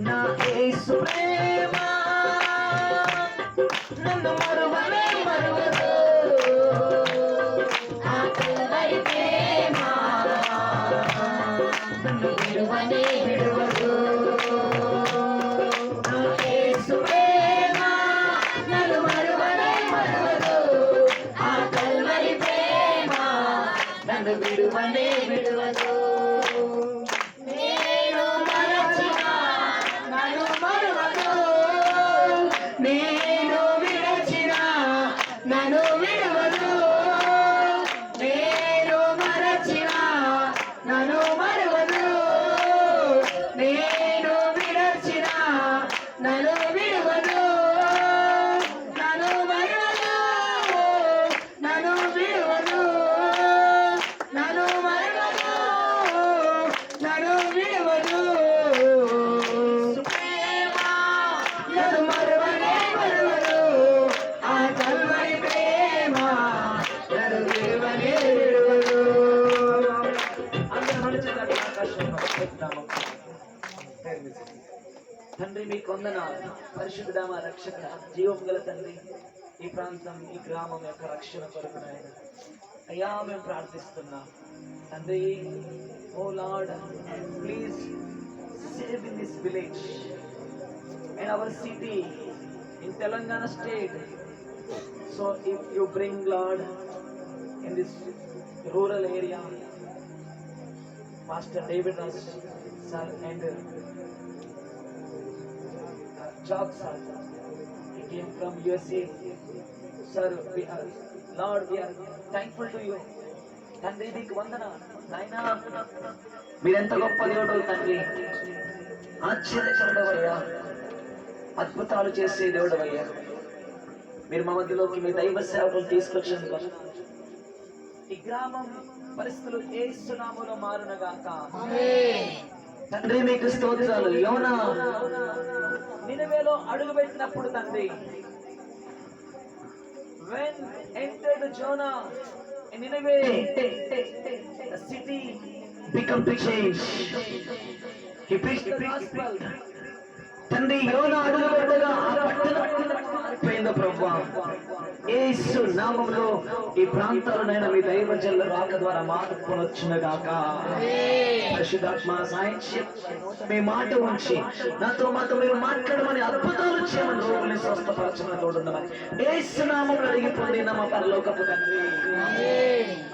నా యేసు ప్రేమ నన్ను మరువనే మరువదు, ఆ కల్వరి ప్రేమ నన్ను విడువనే విడువదు. నా యేసు ప్రేమ నన్ను మరువనే మరువదు, ఆ కల్వరి ప్రేమ నన్ను విడువనే విడువదు. నేను మరచిన నన్ను మరువదు, నేను విడచిన నన్ను విడువదు. నేను మరచిన నన్ను మరువదు, నేను విడచిన నన్ను విడువదు. నన్ను మరువదు, నన్ను విడువదు, నన్ను మరువదు, నన్ను విడువదు. ప్రేమ నన్ను మరువనే మరువదు, ఆ కల్వరి ప్రేమ నన్ను విడువనే విడువదు. తండ్రి మీ కొందనాలు, పరిశుద్ధుడా మా రక్షక, జీవం గల తండ్రి, ఈ ప్రాంతం ఈ గ్రామం యొక్క రక్షణ కొరకు నాయన అయ్యా మేము ప్రార్థిస్తున్నాం తండ్రి. O lord, please save in this village and our city in Telangana state. So if you bring lord in this rural area, Pastor David Russ sir and Job sir, he came from USA. Sir, we are, Lord, we are thankful to you. తండ్రి నీకు వందన నాయన, మీరెంత గొప్ప దేవుడు తండ్రి, ఆశ్చర్యకరుడవయ్యా, అద్భుతాలు చేసే దేవుడవయ్యా. మీరు మా మధ్యలోకి మీ దైవ సేవకులు తీసుకొచ్చేందుకు ఈ గ్రామం పరిస్థితులు యేసు నామములో మారునగాక. తండ్రి మీకు స్తోత్రాలు. యోనా నినవేలో అడుగు పెట్టినప్పుడు తండ్రి, when entered Jonah in Nineveh, the city become to change. He preached the gospel. తండ్రి యోనా అడుగు పెట్టగా ఆ పట్టణం మారిపోయిందో ప్రభువా. యేసు నామములో ఈ ప్రాంతాలనైనా మీ దైవజనుల రాక ద్వారా మార్పుకొనొచ్చునుగాక. పరిశుద్ధాత్మ సాయం మీ మాట ఉంచి నాతో మాతో మీరు మాట్లాడమని, అద్భుతాలు చేయమని, రోగుల్ని స్వస్థపరచమని తోడుండమని యేసు నామములో అడిగి పొందిన మా పరలోకపు తండ్రి.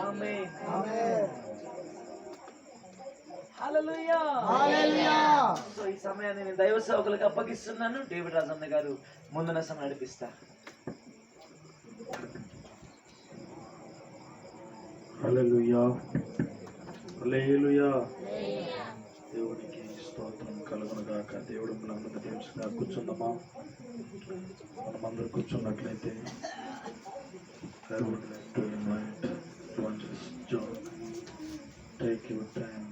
ఆమేన్. హల్లెలూయా, హల్లెలూయా. సో ఈ సమయాన్ని నేను దైవ సేవకులకు అప్పగిస్తున్నాను. డేవిడ్ రాజన్న గారు ముందున సమయం నడిపిస్తారు. హల్లెలూయా, హల్లెలూయా. దేవునికి స్తోత్రం కలుగునుగాక. దేవుడు మనందరినీ దీవించుగా. కూర్చుందామా? మనమందరూ కూర్చున్నట్లయితే I would like to invite Evangelist John. Take your time.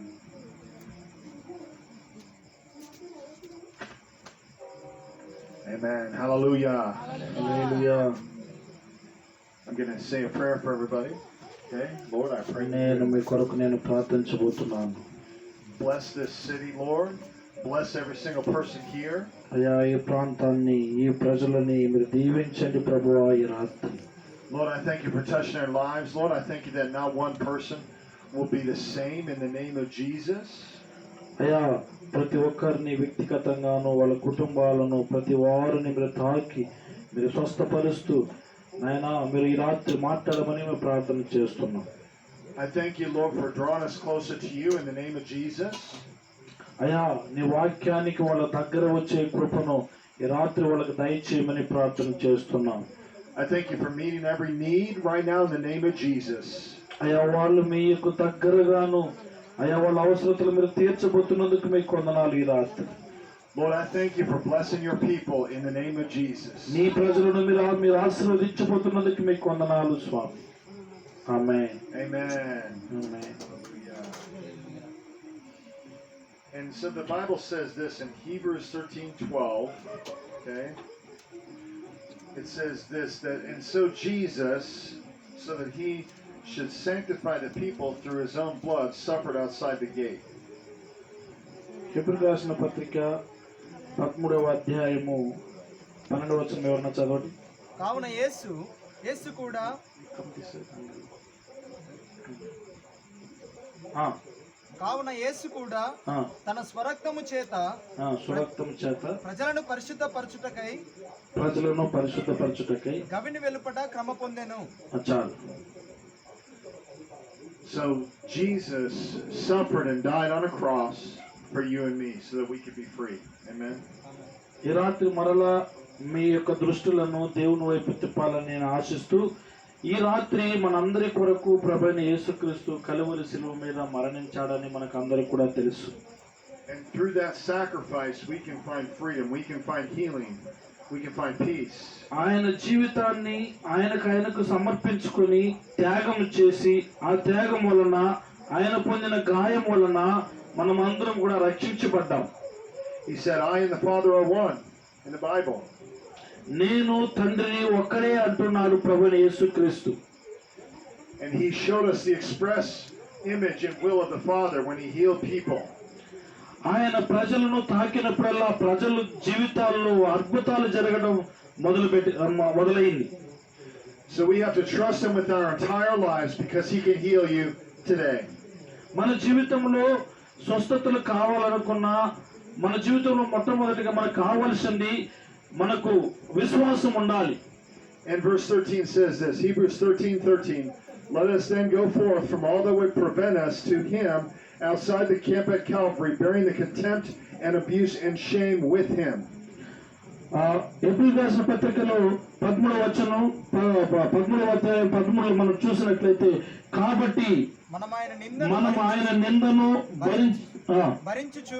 Amen. Hallelujah. Hallelujah. I'm going to say a prayer for everybody. Okay? Lord, I pray నేను మీ కొరకు నేను ప్రార్థించబోతున్నాను. bless this city, Lord. Bless every single person here. అయ్యా, ఈ ప్రాంతాన్ని, ఈ ప్రజలని మీరు దీవించండి ప్రభువా ఈ రాత్రి. Lord, I thank you for touching their lives. Lord, I thank you that not one person will be the same in the name of Jesus. అయ్యా, ప్రతి ఒక్కరిని వ్యక్తిగతంగాను వాళ్ళ కుటుంబాలను ప్రతి వారిని మీరు తాకి మీరు స్వస్థపరుస్తూ నాయనా మీరు ఈ రాత్రి మాట్లాడమని మేము ప్రార్థన చేస్తున్నాం. I thank you, Lord, for drawing us closer to you in the name of Jesus. అయ్యా, నీ వాక్యానికి వాళ్ళ దగ్గర వచ్చే కృపను ఈ రాత్రి వాళ్ళకి దయచేయమని ప్రార్థన చేస్తున్నాం. I thank you for meeting every need right now in the name of Jesus. అయ్యా, వాళ్ళు మీకు దగ్గరగాను అయ్యా వాళ్ళ అవసరతలు మీరు తీర్చబోతున్నందుకు మీకు వందనాలు ఈ రాత్రి. Lord, I thank you for blessing your people in the name of Jesus. నీ ప్రజలను మీరు ఆశీర్వదించబోతున్నందుకు మీకు వందనాలు స్వామి. ఆమేన్. Amen. Amen. And so the Bible says this in Hebrews 13:12, okay? It says this, that and so Jesus, so that he should sanctify the people through his own blood, suffered outside the gate. హెబ్రీయులకు రాసిన పత్రిక 13వ అధ్యాయము 12వ వచనం ఎవరన్నా చదవండి. కావున యేసు కూడా తన స్వరక్తము చేత ప్రజలను పరిశుద్ధపరచుటకై గవిని వెలుపట క్రమ పొందెను. చాలు. So Jesus suffered and died on a cross for you and me so that we could be free. Amen. ఈ రాత్రి మరలా మీ యొక్క దృష్టిలను దేవుని వైపు తిప్పాలని నేను ఆశిస్తూ, ఈ రాత్రి మనందరి కొరకు ప్రభువైన యేసుక్రీస్తు కలువరి శిలువ మీద మరణించాడని మనకు అందరికి కూడా తెలుసు. And through that sacrifice we can find freedom, we can find healing, we can find peace. ఆయన జీవితాన్ని ఆయనకు సమర్పించుకొని త్యాగం చేసి, ఆ త్యాగం వలన ఆయన పొందిన గాయం వలన మనం అందరం కూడా రక్షించబడ్డాం. He said, I and the Father are one in the Bible. నేను తండ్రిని ఒక్కడే అంటున్నాడు ప్రభువైన యేసుక్రీస్తు. And he showed us the express image and will of the Father when he healed people. ఆయన ప్రజలను తాకినప్పుడల్లా ప్రజల జీవితాల్లో అద్భుతాలు జరగడం మొదలైంది. So we have to trust him with our entire lives because he can heal you today. మన జీవితంలో స్వస్థతలు కావాలనుకున్నా, మన జీవితంలో మొట్టమొదటిగా మనకు కావాల్సింది మనకు విశ్వాసం ఉండాలి. And verse 13 says this, Hebrews 13:13, let us then go forth from all that would prevent us to him outside the camp at Calvary, bearing the contempt and abuse and shame with him. హెబ్రీయులకు రాసిన పత్రికలో 13వ వచనం 13వ అధ్యాయం 13లో మనం చూసినట్లయితే, కాబట్టి మనం ఆయన నిందను భరించుచు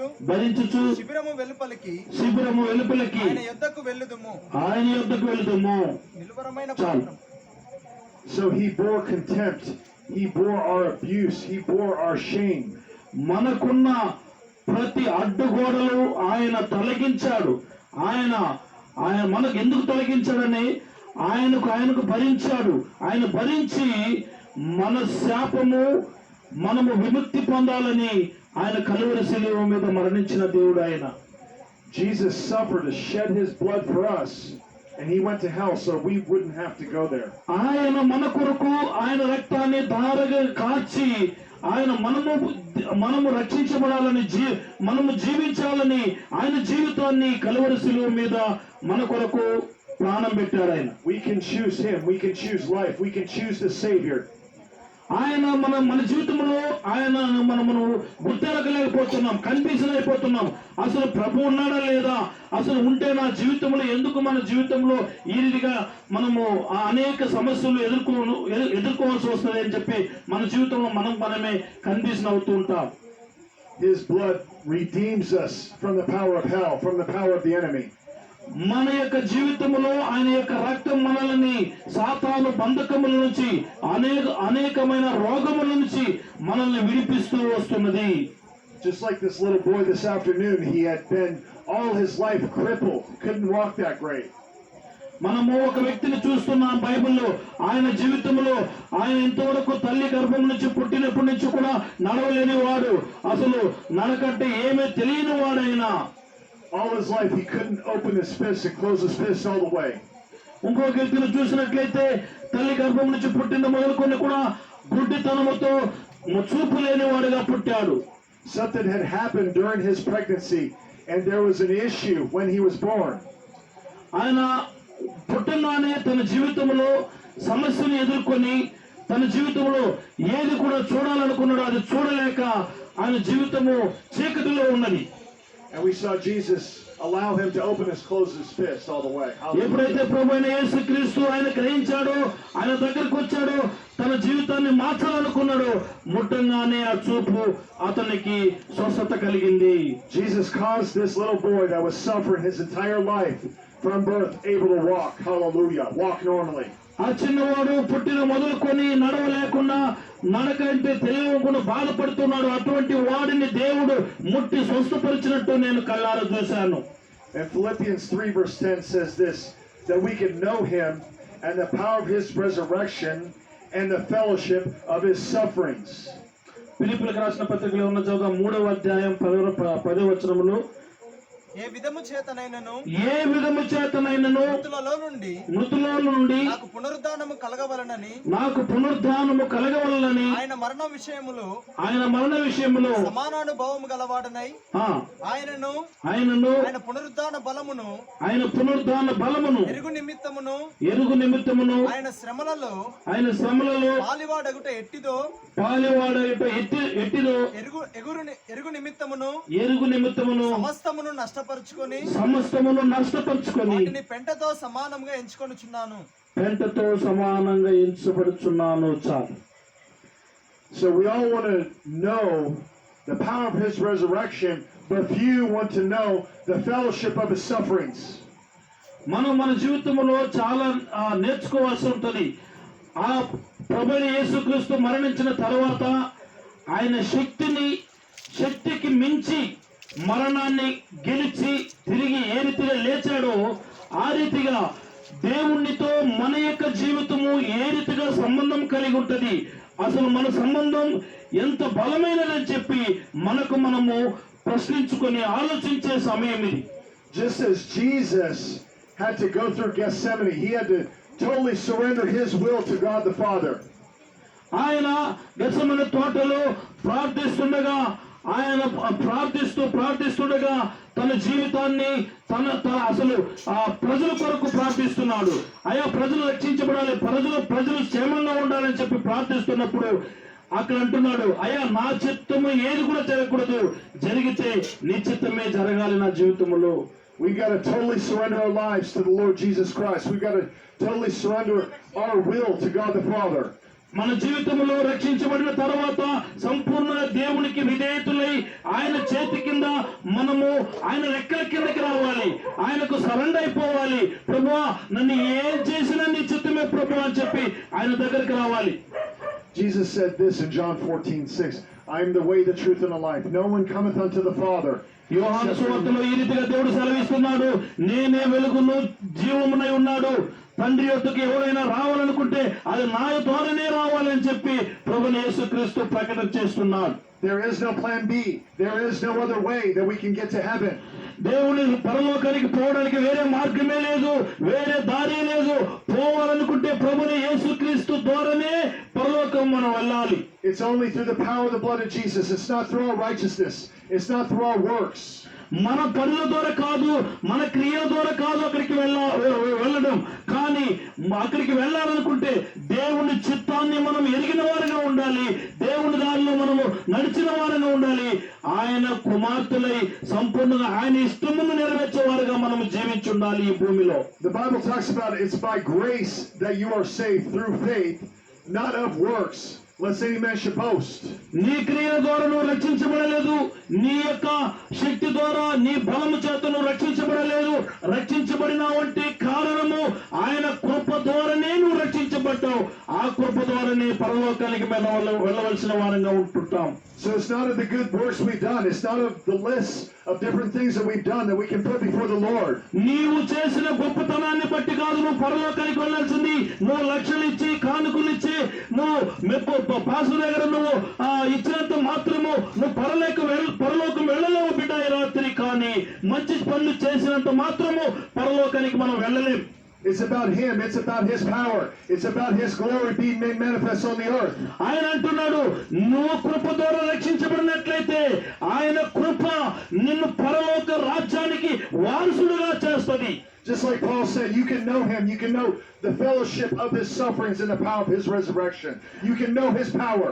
శిబిరము వెలుపలికి ఆయన యొద్దకు వెళ్ళుదుము. చాలు. So he bore contempt, he bore our abuse, he bore our shame. మనకున్న ప్రతి అడ్డుగోడలు ఆయన తొలగించాడు. ఆయన మనకు ఎందుకు తొలగించాడని ఆయనకు భరించాడు. ఆయన భరించి మన శాపము మనము విముక్తి పొందాలని ఆయన కలువరి శిలువ మీద మరణించిన దేవుడు ఆయన. Jesus suffered to shed his blood for us, and he went to hell so we wouldn't have to go there. ఆయన మన కొరకు ఆయన రక్తాన్ని ధారగా కార్చి ఆయన మనము రక్షించబడాలని మనము జీవించాలని ఆయన జీవితాన్ని కలువరి శిలువ మీద మన కొరకు ప్రాణం పెట్టాడు ఆయన. We can choose him, we can choose life, we can choose the Savior. ఆయన మన జీవితంలో ఆయన మనము గుర్తెరగలేకపోతున్నాం, కన్ఫ్యూజన్ అసలు ప్రభు ఉన్నాడా లేదా, అసలు ఉంటే నా జీవితంలో ఎందుకు మన జీవితంలో ఈ రీతిగా మనము అనేక సమస్యలు ఎదుర్కోవాల్సి వస్తుంది అని చెప్పి మన జీవితంలో మనమే కన్ఫ్యూజన్ అవుతూ ఉంటాం. His blood redeems us from the power of hell, from the power of the enemy. మన యొక్క జీవితంలో ఆయన యొక్క రక్తం మనల్ని సాతాను బంధకముల నుంచి అనేకమైన రోగముల నుంచి మనల్ని విడిపిస్తూ వస్తున్నది. Just like this little boy this afternoon, he had been all his life crippled, couldn't walk that great. మనము ఒక వ్యక్తిని చూస్తున్నాం బైబిల్లో, ఆయన జీవితంలో ఆయన ఇంతవరకు తల్లి గర్భం నుంచి పుట్టినప్పటి నుంచి కూడా నడవలేని వాడు, అసలు నడకంటే ఏమీ తెలియని వాడైనా. All his life he couldn't open his fist and close his fist all the way. ఇంకొక వ్యక్తిని చూసినట్లయితే తల్లి గర్భం నుంచి పుట్టిన మొదలుకొని కూడా గుడ్డితనముతో చూపు లేని వాడిగా పుట్టాడు. Something had happened during his pregnancy and there was an issue when he was born. ఆయన పుట్టగానే తన జీవితంలో సమస్యను ఎదుర్కొని తన జీవితంలో ఏది కూడా చూడాలనుకున్నాడో అది చూడలేక ఆయన జీవితము చీకటిలో ఉన్నది. And we saw Jesus allow him to open his close his fist all the way. ఎప్పుడైతే ప్రభువైన యేసుక్రీస్తు ఆయన గ్రహించాడో, ఆయన దగ్గరికి వచ్చాడో, తన జీవితాన్ని మార్చాలనుకున్నాడో, ముట్టంగానే ఆ చూపు అతనికి స్వస్థత కలిగింది. Jesus caused this little boy that was suffering his entire life from birth able to walk. Hallelujah. Walk normally. ఆ చిన్నవాడు పుట్టిన మొదలుకొని నడవలేకుండా నడకంటే తెలియకుండా బాధపడుతున్నాడు. అటువంటి వాడిని దేవుడు ముట్టి స్వస్థపరిచినట్టు నేను కళ్ళారా చూశాను. And Philippians 3 verse 10 says this, that we can know him and the power of his resurrection and the fellowship of his sufferings. ఫిలిప్పీయులకు రాసిన పత్రికలో ఉన్న చదువు 3వ అధ్యాయం 10వ వచనములో ఏ విధము చేతనైనను ఏ విధము చేతనైనను మృతులలో నుండి నాకు పునరుద్ధానము కలగవలనని ఆయన మరణ విషయములో సమానానుభవము గలవాడనై ఆయనను ఆయన పునరుద్ధాన బలమును ఎరుగు నిమిత్తమును ఆయన శ్రమలలో పాలివాడగుట ఎట్టిదో ఎరుగు నిమిత్తమును సమస్తమును నష్టపరుచుకొని వాటిని పెంటతో సమానంగా ఎంచుకొనుచున్నాను. చాలు. So we all want to know the power of his resurrection, but few want to know the fellowship of his sufferings. మనం మన జీవితంలో చాలా నేర్చుకోవాల్సి ఉంటుంది. ఆ ప్రభువైన యేసుక్రీస్తు మరణించిన తర్వాత ఆయన శక్తికి మించి మరణాన్ని గెలిచి తిరిగి ఏ రీతిగా లేచాడో ఆ రీతిగా దేవునితో మన యొక్క జీవితము ఏ రీతిగా సంబంధం కలిగి ఉంటది, అసలు మన సంబంధం ఎంత బలమైనదని చెప్పి మనము ప్రశ్నించుకొని ఆలోచించే సమయం ఇది. Just as Jesus had to go through Gethsemane, he had to totally surrender his will to God the Father. ఆయన గెత్సెమనే తోటలో ప్రార్థిస్తుండగా తన జీవితాన్ని తన అసలు ఆ ప్రజల కొరకు ప్రార్థిస్తున్నాడు. అయా ప్రజలు రక్షించబడాలి, ప్రజలు క్షేమంగా ఉండాలని చెప్పి ప్రార్థిస్తున్నప్పుడు అక్కడ అంటున్నాడు, అయ్యా నా చిత్తము ఏది కూడా జరగకూడదు, జరిగితే నీ చిత్తమే జరగాలి నా జీవితంలో. We got to totally surrender our lives to the Lord Jesus Christ. We got to totally surrender our will to God the Father. మన జీవితంలో రక్షించబడిన తర్వాత సంపూర్ణ దేవునికి విధేయతులై ఆయన చేతి కింద మనము ఆయన రెక్కల కిందకి రావాలి, ఆయనకు సరెండర్ అయిపోవాలి. ప్రభువా నన్ను ఏం చేసినా నీ చిత్తమే ప్రభువా అని చెప్పి ఆయన దగ్గరికి రావాలి. Jesus said this in John 14:6, I am the way, the truth, and the life. No one cometh unto the Father. యోహాను సువార్తలో ఈ రీతిగా దేవుడు సెలవిస్తున్నాడు, నేనే వెలుగును జీవమునై ఉన్నాడు, తండ్రి యొద్దకు ఎవరైనా రావాలనుకుంటే అది నా ద్వారానే రావాలని చెప్పి ప్రభువైన యేసుక్రీస్తు ప్రకటన చేస్తున్నాడు. There is no plan B. There is no other way that we can get to heaven. దేవుని పరలోకానికి పోవడానికి వేరే మార్గమే లేదు, వేరే దారి లేదు. పోవాలనుకుంటే ప్రభువైన యేసుక్రీస్తు ద్వారానే పరలోకం మనం వెళ్ళాలి. It's only through the power of the blood of Jesus. It's not through our righteousness. It's not through our works. మన పనుల ద్వారా కాదు, మన క్రియల ద్వారా కాదు అక్కడికి వెళ్ళడం. కానీ అక్కడికి వెళ్ళాలనుకుంటే దేవుని చిత్తాన్ని మనం ఎరిగిన వారిగా ఉండాలి, దేవుని దారిలో మనము నడిచిన వారిగా ఉండాలి. ఆయన కుమార్తెలై సంపూర్ణంగా ఆయన ఇష్టమును నెరవేర్చేవారుగా మనం జీవించి ఉండాలి ఈ భూమిలో. The Bible talks about it's by grace that you are saved through faith, not of works, lest any man should boast. నీ క్రియల ద్వారా నువ్వు రక్షించబడలేదు, నీ యొక్క శక్తి ద్వారా నీ బలము చేత నువ్వు రక్షించబడలేదు. రక్షించబడినావంటే కారణము ఆయన కృప ద్వారానే నువ్వు రక్షించబడ్డావు. ఆ కృప ద్వారానే పరలోకానికి వెళ్ళవలసిన వారంగా ఉంటుంటాం. So it's not of the good works we've done. It's not of the list of different things that we've done that we can put before the Lord. నీవు చేసిన గొప్పతనాన్ని బట్టి కాదు నువ్వు పరలోకానికి వెళ్ళాల్సింది. నువ్వు లక్షలు ఇచ్చి కానుకలు ఇచ్చి నువ్వు పాసు దగ్గర నువ్వు ఇచ్చినంత మాత్రము నువ్వు పరలోకం వెళ్ళలేవు బిడ్డ ఈ రాత్రి. కానీ మంచి పనులు చేసినంత మాత్రము పరలోకానికి మనం వెళ్ళలేం. It's about him. It's about his power. It's about his glory being made manifest on the earth. ఆయన అంటున్నాడు, నువ్వు కృప ద్వారా రక్షించబడినట్లయితే ఆయన కృప నిన్ను పరలోక రాజ్యానికి వారసుడుగా చేస్తుంది. Just like Paul said, you can know him. You can know the fellowship of his sufferings and the power of his resurrection. You can know his power.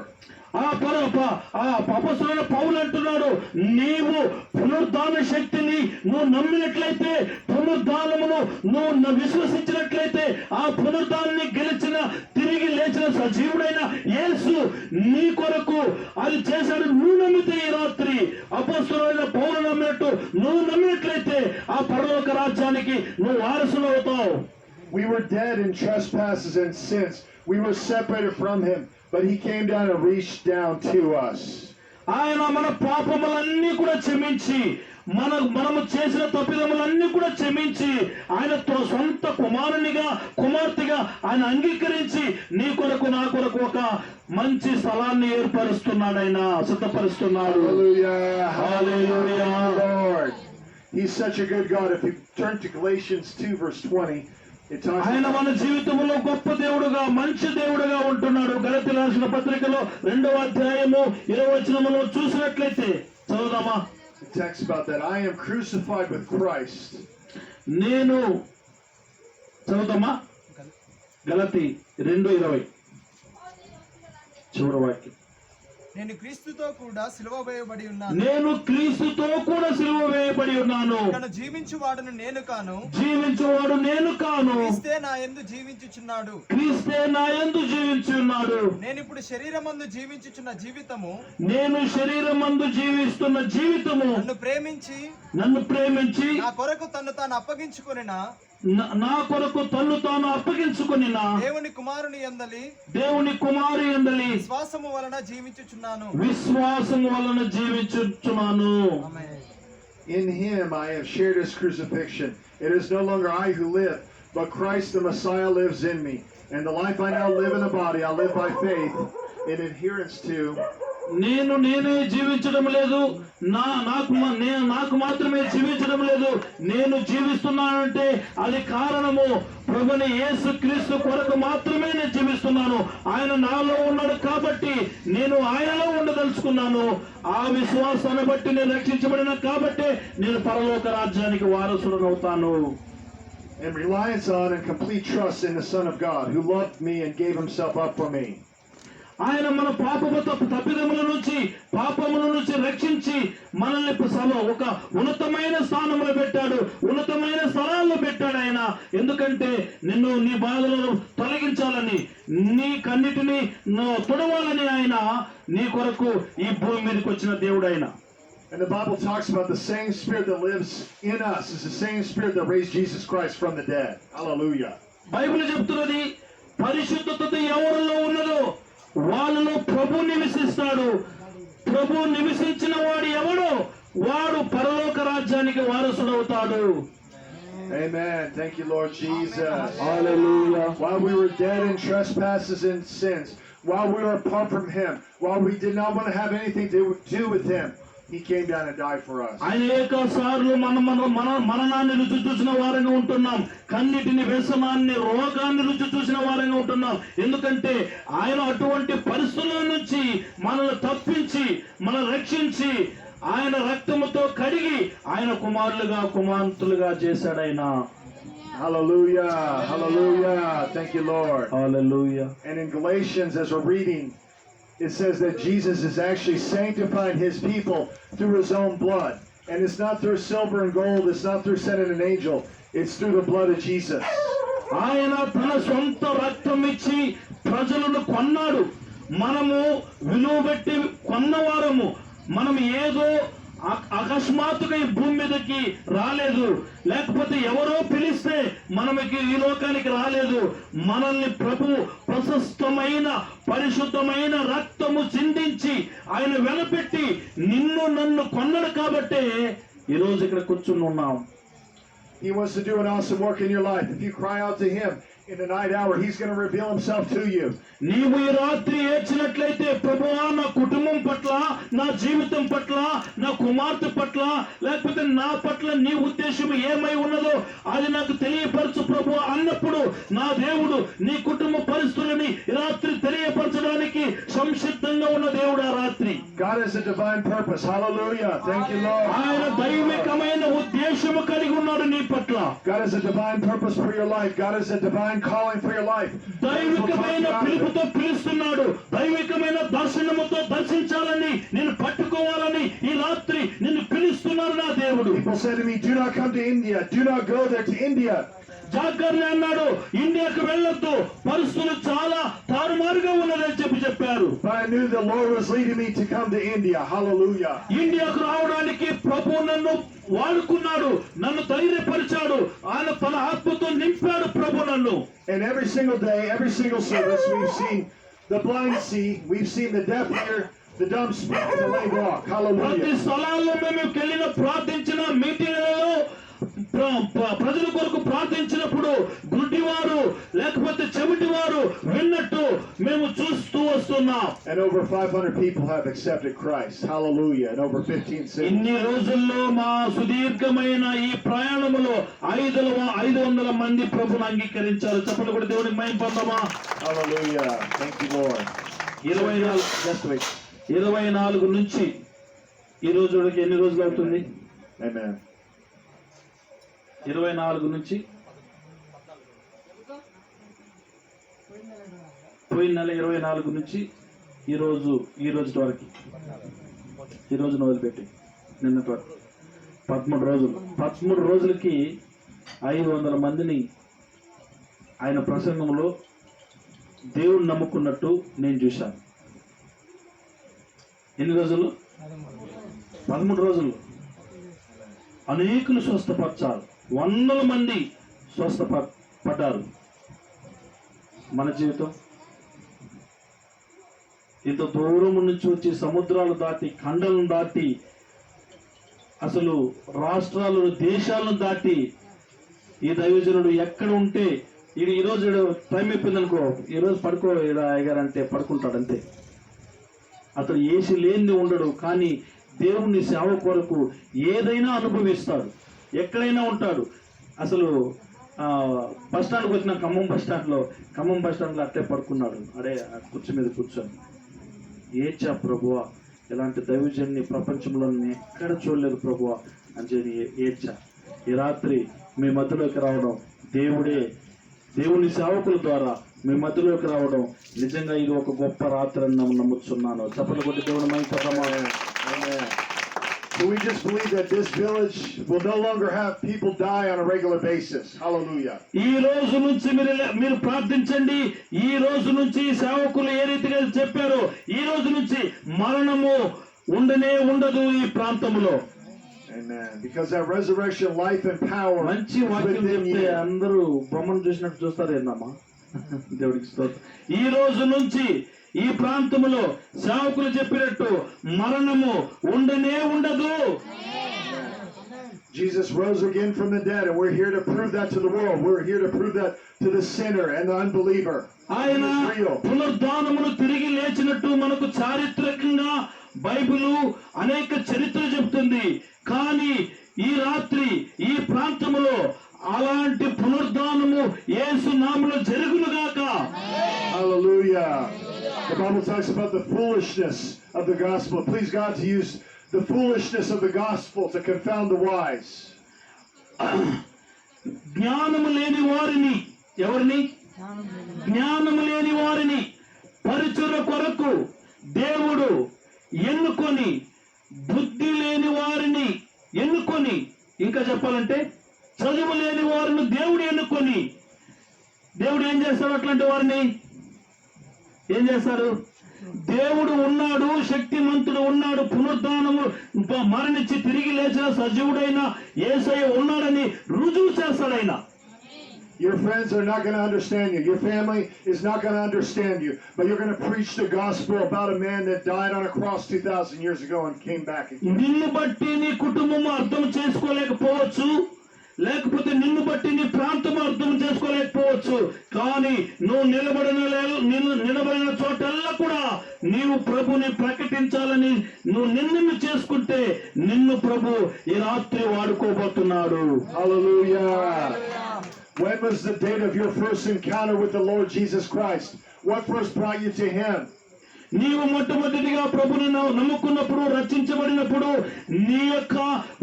అపొస్తలుడైన పౌలు అంటున్నాడు, నీవు పునరుద్ధాన శక్తిని నువ్వు నమ్మినట్లయితే, పునరుద్ధానమును నువ్వు విశ్వసించినట్లయితే, ఆ పునరుద్ధానాన్ని గెలిచిన తిరిగి లేచిన సజీవుడైన యేసు నీ కొరకు అది చేశాడు. నువ్వు నమ్మితే ఈ రాత్రి అపొస్తలుడైన పౌలు నమ్మినట్టు నువ్వు నమ్మినట్లయితే ఆ పరలోక రాజ్యానికి నువ్వు వారసులు అవుతావు. We were dead in trespasses and sins. We were separated from him, but he came down and reached down to us. ఆయన మన పాపములన్నీ కూడా క్షమించి మనము చేసిన తప్పిదములన్నీ కూడా క్షమించి ఆయన సొంత కుమారునిగా కుమార్తెగా ఆయన అంగీకరించి నీ కొరకు నా కొరకు ఒక మంచి స్థలాన్ని ఏర్పరుస్తున్నాడు, ఆయన సిద్ధపరుస్తున్నాడు. Hallelujah. Hallelujah. Lord. He's such a good God. If you turn to Galatians 2 verse 20, it talks ఆయన about, మన జీవితంలో గొప్ప దేవుడుగా మంచి దేవుడుగా ఉంటున్నాడు. గలతీ రాసిన పత్రికలో 2వ అధ్యాయము 20వ వచనములో చూసినట్లయితే చదువుదామా. it talks about that. I am crucified with Christ. నేను చదువుతామా. గలతీ 2:20 చివరి వాక్యం. నేను క్రీస్తుతో కూడా సిలువ వేయబడి ఉన్నాను. నేను క్రీస్తుతో కూడా సిలువ వేయబడి ఉన్నాను. నన్ను జీవించువాడును నేను కాను, జీవించువాడు నేను కాను, క్రీస్తే నా యందు జీవించుచున్నాడు. క్రీస్తే నా యందు జీవించున్నాడు. నేను ఇప్పుడు శరీరమందు జీవించుచున్న జీవితము, నేను శరీరమందు జీవిస్తున్న జీవితము నన్ను ప్రేమించి నా కొరకు తన్ను తాను అప్పగించుకొనిన నా కొరకు తన్ను తాను అప్పగించుకుని దేవుని కుమారుని యందలి విశ్వాసము వలన జీవించుచున్నాను. ఆమేన్. In him I have shared his crucifixion. It is no longer I who live, but Christ the Messiah lives in me. And the life I now live in the body, I live by faith in adherence to. నేనే జీవించడం లేదు, నాకు మాత్రమే జీవించడం లేదు. నేను జీవిస్తున్నానంటే అది కారణము ప్రభుని యేసు క్రీస్తు కొరకు మాత్రమే నేను జీవిస్తున్నాను. ఆయన నాలో ఉన్నాడు కాబట్టి నేను ఆయనలో ఉండదలుచుకున్నాను. ఆ విశ్వాసాన్ని బట్టి నేను రక్షించబడిన కాబట్టి నేను పరలోక రాజ్యానికి వారసుడనవుతాను. And reliance on and complete trust in the Son of God, who loved me and gave himself up for me. ఆయన మన తప్పిదముల నుంచి రక్షించి మనల్ని ఒక ఉన్నతమైన స్థానంలో పెట్టాడు, ఉన్నతమైన స్థలాల్లో పెట్టాడు ఆయన. ఎందుకంటే నీ బాధలను తొలగించాలని, నీ కన్నిటిని తుడవాలని ఆయన నీ కొరకు ఈ భూమి మీదకి వచ్చిన దేవుడు ఆయన. And the Bible talks about the same Spirit that lives in us is the same Spirit that raised Jesus Christ from the dead. Hallelujah. Bible చెప్తున్నది, పరిశుద్ధత ఎవరిలో ఉన్నదో వాళ్ళలో ప్రభు నివసిస్తాడు. ప్రభు నివసించిన వాడు ఎవడో వాడు పరలోక రాజ్యానికి వారసుడవుతాడు. Amen. Thank you, Lord Jesus. Hallelujah. While we were dead in trespasses and sins, while we were apart from him, while we did not want to have anything to do with him, he came down and died for us. అనేక సార్లు మరణాన్ని రుచి చూసిన వారంగా ఉంటున్నాం, కన్నిటిని వ్యసనాన్ని రోగాన్ని రుచి చూసిన వారంగా ఉంటున్నాం. ఎందుకంటే ఆయన అటువంటి పరిస్థితుల నుంచి మనల్ని తప్పించి మనల్ని రక్షించి ఆయన రక్తముతో కడిగి ఆయన కుమార్తెలుగా చేశాడు ఆయన. Hallelujah. Hallelujah. Thank you, Lord. Hallelujah. And in Galatians, as we're reading, it says that Jesus is actually sanctifying his people through his own blood. And it's not through silver and gold, it's not through sending an angel, it's through the blood of Jesus. ఆయన తన సొంత రక్తం ఇచ్చి ప్రజలను కొన్నాడు. మనము విలువ పెట్టి కొన్నవారము. మనం ఏదో అకస్మాత్తుగా ఈ భూమి మీదకి రాలేదు, లేకపోతే ఎవరో పిలిస్తే మనకి ఈ లోకానికి రాలేదు. మనల్ని ప్రభు ప్రశస్తమైన పరిశుద్ధమైన రక్తము చిందించి ఆయన వెలపెట్టి నిన్ను నన్ను కొన్నాడు కాబట్టే ఈరోజు ఇక్కడ కూర్చుని ఉన్నాం. He wants to do an awesome work in your life. If you cry out to him in the night hour, he's going to reveal himself to you. నీవు ఈ రాత్రి ఏడ్చినట్లయితే, ప్రభువా నా కుటుంబం పట్ల, నా జీవితం పట్ల, నా కుమార్తె పట్ల, లేకపోతే నా పట్ల నీ ఉద్దేశం ఏమై ఉన్నదో అది నాకు తెలియపరచు ప్రభు అన్నప్పుడు నా దేవుడు నీ కుటుంబ పరిస్థితులని రాత్రి తెలియపరచడానికి సంసిద్ధంగా ఉన్న దేవుడు ఆ రాత్రి. God has a divine purpose. Hallelujah. Thank you, Lord. ఆయన దైవికమైన ఉద్దేశము కలిగి ఉన్నాడు నీ పట్ల. God has a divine purpose for your life. God has a divine calling for your life. దైవికమైన పిలుపుతో పిలుస్తున్నాడు. దైవికమైన దర్శనముతో దర్శించాలని, నేను పట్టుకోవాలని ఈ రాత్రి నిన్ను పిలుస్తున్నాడు నా దేవుడు. People said to me, do not come to India. Do not go there to India. జాగ్రత్త అన్నాడు, ఇండియాకు వెళ్ళొద్దు, పరిస్థితులు చాలా తారుమారుగా ఉన్నదని చెప్పారు. But I knew the Lord was leading me to come to India. Hallelujah. ఇండియాకు రావడానికి ప్రభు నన్ను వాడుకున్నాడు, నన్ను ధైర్యపరిచాడు, ఆయన తన ఆత్మతో నింపాడు ప్రభు నన్ను. And every single day, every single service, we've seen the blind see, we've seen the deaf hear, the dumb speak and the lame walk. ప్రతి Hallelujah. స్థలాల్లో మేము వెళ్ళిన ప్రార్థించిన మీటింగ్లలో ప్రజల కొరకు ప్రార్థించినప్పుడు గుడ్డివారు లేకపోతే చెవిటివారు విన్నట్టు మేము చూస్తూ వస్తున్నాం. And over 500 people have accepted Christ. Hallelujah. And over 15 cities. ఇన్ని రోజుల్లో మా సుదీర్ఘమైన ఈ ప్రయాణములో 500 మంది ప్రభుని అంగీకరించారు. చెప్పలు కూడా దేవునికి మహిమ పొందమా. Hallelujah. Thank you, Lord. 24 నుంచి ఈ రోజుకి ఎన్ని రోజులు అవుతుంది? Amen. 24 నుంచి పోయిన నెల 24 నుంచి ఈ రోజు వరకు, ఈ రోజును వదిలిపెట్టి నిన్నటి వరకు 13 రోజులకి 500 మందిని ఆయన ప్రసంగంలో దేవుడు నమ్ముకున్నట్టు నేను చూశాను. ఎన్ని రోజులు? 13 రోజులు. అనేకులు స్వస్థపరచారు. 100 మంది స్వస్థపడ్డారు. మన జీవితం ఇంత దూరం నుంచి వచ్చి సముద్రాలు దాటి, ఖండాలను దాటి, అసలు రాష్ట్రాలను, దేశాలను దాటి ఈ దైవజనుడు ఎక్కడ ఉంటే ఈరోజు టైం అయిపోయింది అనుకో, ఈరోజు పడుకో అయ్యారంటే పడుకుంటాడు అంతే. అతను ఏసీ లేనిది ఉండడు. కానీ దేవుని సేవ కొరకు ఏదైనా అనుభవిస్తాడు, ఎక్కడైనా ఉంటాడు. అసలు బస్ స్టాండ్కి వచ్చిన ఖమ్మం బస్ స్టాండ్లో అట్లే పడుకున్నాడు. అరే కుర్చీ మీద కూర్చొని ఏడ్చా, ప్రభువా ఇలాంటి దైవజన్ని ప్రపంచంలో నేను ఎక్కడ చూడలేదు ప్రభువా అని చెప్పి ఏడ్చా. ఈ రాత్రి మీ మధ్యలోకి రావడం, దేవుని సేవకుల ద్వారా మీ మధ్యలోకి రావడం నిజంగా ఇది ఒక గొప్ప రాత్రి అని నమ్ముతున్నాను. చెప్పలు కొట్టి దేవుని మహిమ పొందమా. So we just believe that this village will no longer have people die on a regular basis. Hallelujah. ఈ రోజు నుంచి మీరు ప్రార్థించండి. ఈ రోజు నుంచి సేవకులు ఏ రీతిగా చెప్పారో ఈ రోజు నుంచి మరణము ఉండదు ఈ ప్రాంతంలో. Amen. Because that resurrection life and power మంచి వాక్యం చెప్తే అందరూ బొమ్మను చూసినట్టు చూస్తారు ఏందమ్మా. దేవుడికి స్తోత్రం. ఈ రోజు నుంచి ఈ ప్రాంతంలో సేవకులు చెప్పినట్టు మరణము ఉండదు. Jesus rose again from the dead, and we're here to prove that to the world. We're here to prove that to the sinner and the unbeliever. ఆయన పునరుద్ధానమును తిరిగి లేచినట్టు మనకు చారిత్రకంగా బైబిలు అనేక చరిత్ర చెప్తుంది. కానీ ఈ రాత్రి ఈ ప్రాంతంలో అలాంటి పునరుద్ధానము యేసు నామములో జరుగునుగాక. Hallelujah. The Bible talks about the foolishness of the gospel. Please God to use the foolishness of the gospel to confound the wise. జ్ఞానము లేని వారిని, ఎవరిని? జ్ఞానము లేని వారిని పరిచర్య కొరకు దేవుడు ఎన్నుకొని, బుద్ధి లేని వారిని ఎన్నుకొని, ఇంకా చెప్పాలంటే చదువు లేని వారిని దేవుడు ఎన్నుకొని, దేవుడు ఏం చేస్తాడు? అట్లాంటి వారిని ఏం చేస్తారు? దేవుడు ఉన్నాడు, శక్తిమంతుడు ఉన్నాడు, పునరుద్ధానము మరణించి తిరిగి లేచిన సజీవుడైన యేసయ్య ఉన్నాడని రుజువు చేస్తాడు ఆయన. Your friends are not going to understand you. Your family is not going to understand you. But you're going to preach the gospel about a man that died on a cross 2,000 years ago and came back again. నిన్ను బట్టి నీ కుటుంబం అర్థం చేసుకోలేకపోవచ్చు, లేకపోతే నిన్ను బట్టి నీ ప్రాంతం అర్థం చేసుకోలేకపోవచ్చు. కానీ నువ్వు నిలబడిన చోటల్లా కూడా నీవు ప్రభుని ప్రకటించాలని నువ్వు నిర్ణయం చేసుకుంటే నిన్ను ప్రభు ఈ రాత్రి వాడుకోబోతున్నాడు. Hallelujah. When was the date of your first encounter with the Lord Jesus Christ? What first brought you to Him? నీవు మొట్టమొదటిగా ప్రభుని నమ్ముకున్నప్పుడు, రక్షించబడినప్పుడు నీ యొక్క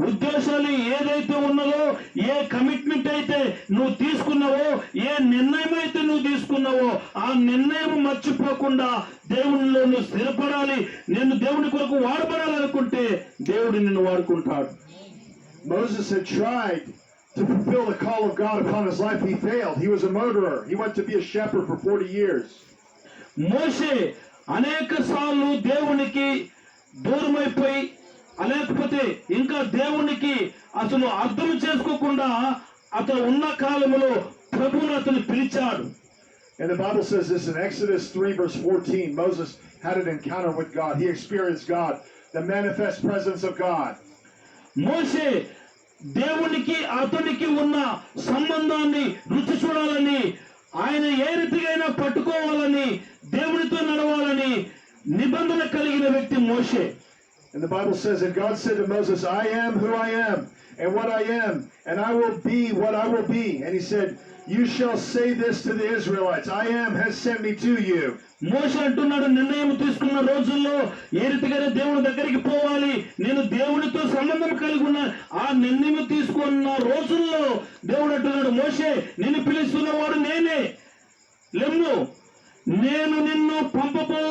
ఉద్దేశాలు ఏదైతే ఉన్నదో, ఏ కమిట్మెంట్ అయితే నువ్వు తీసుకున్నావో, ఏ నిర్ణయం అయితే నువ్వు తీసుకున్నావో ఆ నిర్ణయం మర్చిపోకుండా దేవునిలో నువ్వు స్థిరపడాలి. నేను దేవుని కొరకు వాడబడాలనుకుంటే దేవుడు నిన్ను వాడుకుంటాడు. Moses had tried to fulfill the call of God upon his life. He failed. He was a murderer. He went to be a shepherd for 40 years. మోషే అనేక సార్లు దేవునికి దూరమైపోయి, లేకపోతే ఇంకా దేవునికి అసలు అర్థం చేసుకోకుండా అతను ఉన్న కాలంలో ప్రభువును అతను పిలిచాడు. And the Bible says this in Exodus 3 verse 14. Moses had an encounter with God. He experienced God, the manifest presence of God. మోషే దేవునికి అతనికి ఉన్న సంబంధాన్ని రుచి చూడాలని, ఆయన ఏ రీతిగా పట్టుకోవాలని, దేవునితో నడవాలని నిబంధన కలిగిన వ్యక్తి మోషే. And the Bible says, and God said to Moses, I am who I am, and what I am, and I will be what I will be. And he said, you shall say this to the Israelites, I am has sent me to you. మోషే అంటున్నాడు, నిర్ణయం తీసుకున్న రోజుల్లో ఏ రీతిగా దేవుని దగ్గరికి పోవాలి, నేను దేవునితో సంబంధం కలిగి ఉన్న ఆ నిర్ణయం తీసుకున్న రోజుల్లో దేవుడు అంటున్నాడు, మోషే నిన్ను పిలుస్తున్నవాడు నేనే, లెమ్ము నేను నిన్ను పంపబో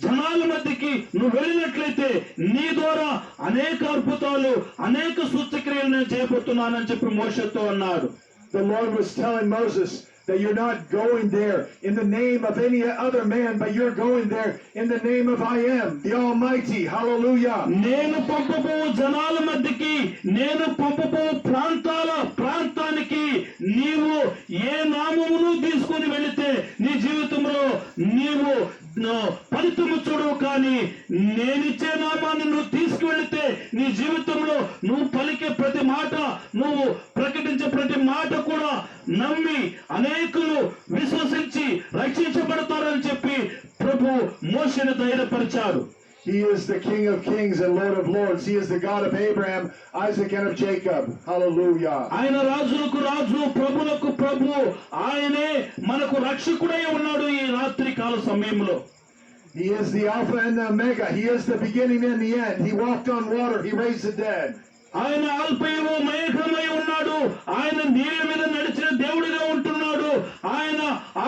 జనాల మధ్యకి నువ్వు వెళ్ళినట్లయితే నీ ద్వారా అనేక అద్భుతాలు, అనేక సూచక్రియలు నేను చేయబోతున్నానని చెప్పి మోషేతో అన్నాడు. The Lord was telling Moses that you're not going there in the name of any other man, but you're going there in the name of I am, the Almighty. Hallelujah. నేను పంపబో జనాల మధ్యకి, నేను పంపబో ప్రాంతానికి నీవు ఏ నామమును తీసుకొని వెళితే నీ జీవితంలో నీవు ఫలితము చూడవు, కానీ నేనిచ్చే నామాన్ని నువ్వు తీసుకువెళితే నీ జీవితంలో నువ్వు పలికే ప్రతి మాట, నువ్వు ప్రకటించే ప్రతి మాట కూడా నమ్మి అనేకులు విశ్వసించి రక్షించబడతారని చెప్పి ప్రభు మోషేను ధైర్యపరిచాడు. He is the King of Kings and Lord of Lords. He is the God of Abraham, Isaac, and of Jacob. Hallelujah. ఆయన రాజులకు రాజు, ప్రభులకు ప్రభు, ఆయనే మనకు రక్షకుడై ఉన్నాడు. ఈ రాత్రి కాల సమయంలో He is the Alpha and the Omega. He is the beginning and the end. He walked on water. He raised the dead. ఆయన అల్పయు మేఘమై ఉన్నాడు. ఆయన నీళ్ళ మీద నడిచిన దేవుడిగా ఉంటున్నాడు. ఆయన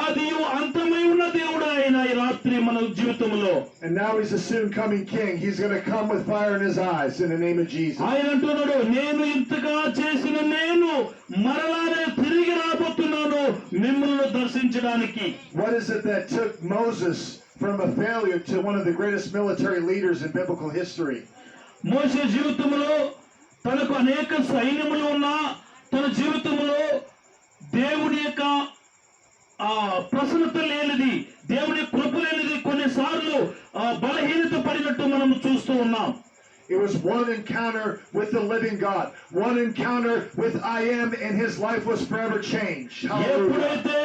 ఆదియు అంతమై ఉన్న దేవుడు ఆయన ఈ రాత్రి మన జీవితంలో. And now he's a soon coming king. He's going to come with fire in his eyes in the name of Jesus. ఆయన అంటున్నాడు, నేను ఇంతగా చేసిన నేను మరలానే తిరిగి రాబోతున్నాను మిమ్మల్ని దర్శించడానికి. What is it that took Moses from a failure to one of the greatest military leaders in biblical history? మోషే జీవితంలో తనకు అనేక సైన్యములు ఉన్నా తన జీవితంలో దేవుడి యొక్క ప్రసన్నత లేనిది, దేవుడి కృప లేనిది, కొన్నిసార్లు బలహీనత పడినట్టు మనం చూస్తూ ఉన్నాం. It was one encounter with the living God, one encounter with I am, and his life was forever changed. Hallelujah. ఎప్పుడైతే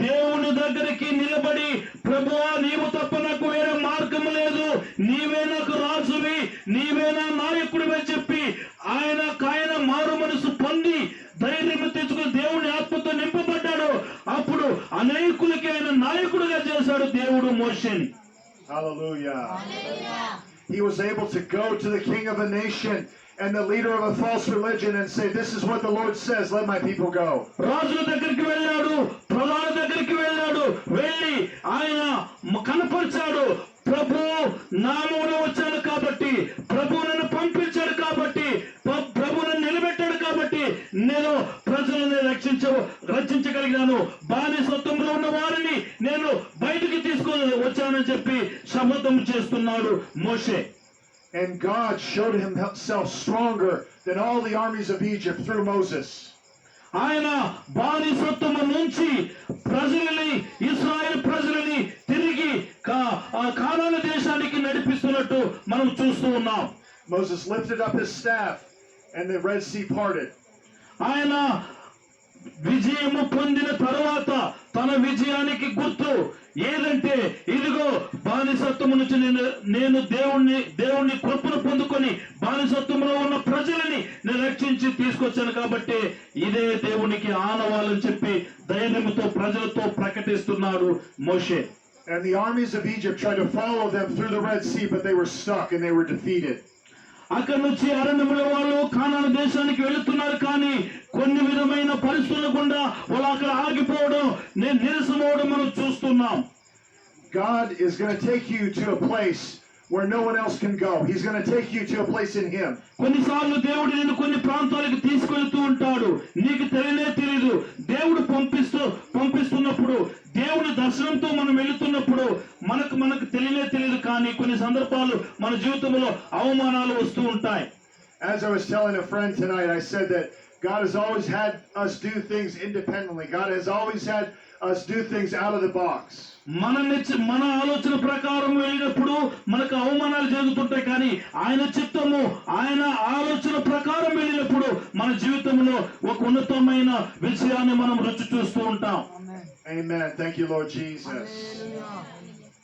దేవుని దగ్గరికి నిలబడి, ప్రభువా నీవు తప్ప నాకు వేరే మార్గం లేదు, నీవే నాకు రాజువి, నీవే నా నాయకుడివి అని చెప్పి ఆయన మారు మనసు పొంది ధైర్యం తెచ్చుకుని దేవుని ఆత్మతో నింపబడ్డాడు. అప్పుడు అనేకులకి ఆయన నాయకుడిగా చేశాడు దేవుడు మోషేని. Hallelujah. He was able to go to the king of a nation and the leader of a false religion and say, this is what the Lord says, let my people go. రాజుల దగ్గరికి వెళ్ళాడు, ప్రధాన దగ్గరికి వెళ్ళాడు, వెళ్ళి ఆయన కనపరిచాడు, ప్రభు నామములో వచ్చాను కాబట్టి, ప్రభు నన్ను పంపించాడు కాబట్టి, ప్రభు నన్ను నిలబెట్టాడు కాబట్టి నేను ప్రజలను రక్షించగలిగాను, బానిసత్వంలో ఉన్న వారిని నేను బయటికి తీసుకొని వచ్చానని చెప్పి శపథం చేస్తున్నాడు మోషే. And God showed himself stronger than all the armies of Egypt through Moses. ఆయన బానిసత్వము నుంచి ఇశ్రాయేలు ప్రజలని తిరిగి కానాను దేశానికి నడిపిస్తున్నట్టు మనం చూస్తూ ఉన్నాం. Moses lifted up his staff and the Red Sea parted. ఆయన విజయము పొందిన తరువాత తన విజయానికి గుర్తు ఏదంటే, ఇదిగో బానిసత్వము నుంచి నేను దేవుణ్ణి కృపను పొందుకొని బానిసత్వంలో ఉన్న ప్రజలని నేను రక్షించి తీసుకొచ్చాను కాబట్టి ఇదే దేవునికి ఆనవాలని చెప్పి ధైర్యంతో ప్రజలతో ప్రకటిస్తున్నాడు మోషే. And the armies of Egypt tried to follow them through the Red Sea, but they were stuck and they were defeated. అక్కడి నుంచి అరణ్యంలో వాళ్ళు కానాను దేశానికి వెళుతున్నారు, కానీ కొన్ని విధమైన పరిస్థితుల గుండా వాళ్ళు అక్కడ ఆగిపోవడం, నిరసమవడం మనం చూస్తున్నాం. God is going to take you to a place where no one else can go. He's going to take you to a place in him. కొన్నిసార్లు దేవుడు నిన్ను కొన్ని ప్రాంతాలకు తీసుకెళ్తూ ఉంటాడు, నీకు తెలియదు. దేవుడు పంపిస్తున్నప్పుడు, దేవుని దర్శనంతో మనం వెళుతున్నప్పుడు మనకు తెలియదు, కానీ కొన్ని సందర్భాలు మన జీవితంలో అవమానాలు వస్తూ ఉంటాయి. As I was telling a friend tonight, I said that God has always had us do things independently. God has always had us do things out of the box. మన ఆలోచన ప్రకారం వెళ్ళినప్పుడు మనకు అవమానాలు జరుగుతుంటాయి, కానీ ఆయన చిత్తము, ఆయన ఆలోచన ప్రకారం వెళ్ళినప్పుడు మన జీవితంలో ఒక ఉన్నతమైన విషయాన్ని మనం రుచి చూస్తూ ఉంటాం. Amen. Thank you, Lord Jesus.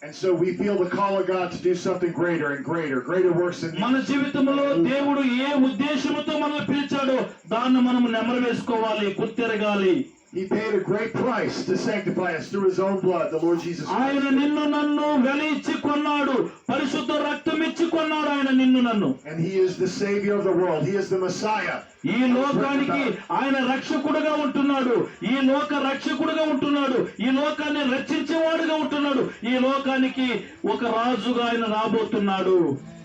And so we feel the call of God to do something greater and greater works in మన జీవితంలో దేవుడు ఏ ఉద్దేశంతో మనల్ని పిలిచాడో దాన్ని మనం నెమరు వేసుకోవాలి, గుర్తెరగాలి. He paid a great price to sanctify us through His own blood, the Lord Jesus Christ. ఆయన నిన్ను నన్ను వెలిచి కొన్నాడు, పరిశుద్ధ రక్తం ఇచ్చి కొన్నాడు ఆయన నిన్ను నన్ను. And He is the Savior of the world. He is the Messiah. ఈ లోకానికి ఆయన రక్షకుడుగా ఉంటున్నాడు, ఈ లోక రక్షకుడుగా ఉంటున్నాడు, ఈ లోకాన్ని రక్షించేవాడుగా ఉంటున్నాడు, ఈ లోకానికి ఒక రాజుగా ఆయన రాబోతున్నాడు.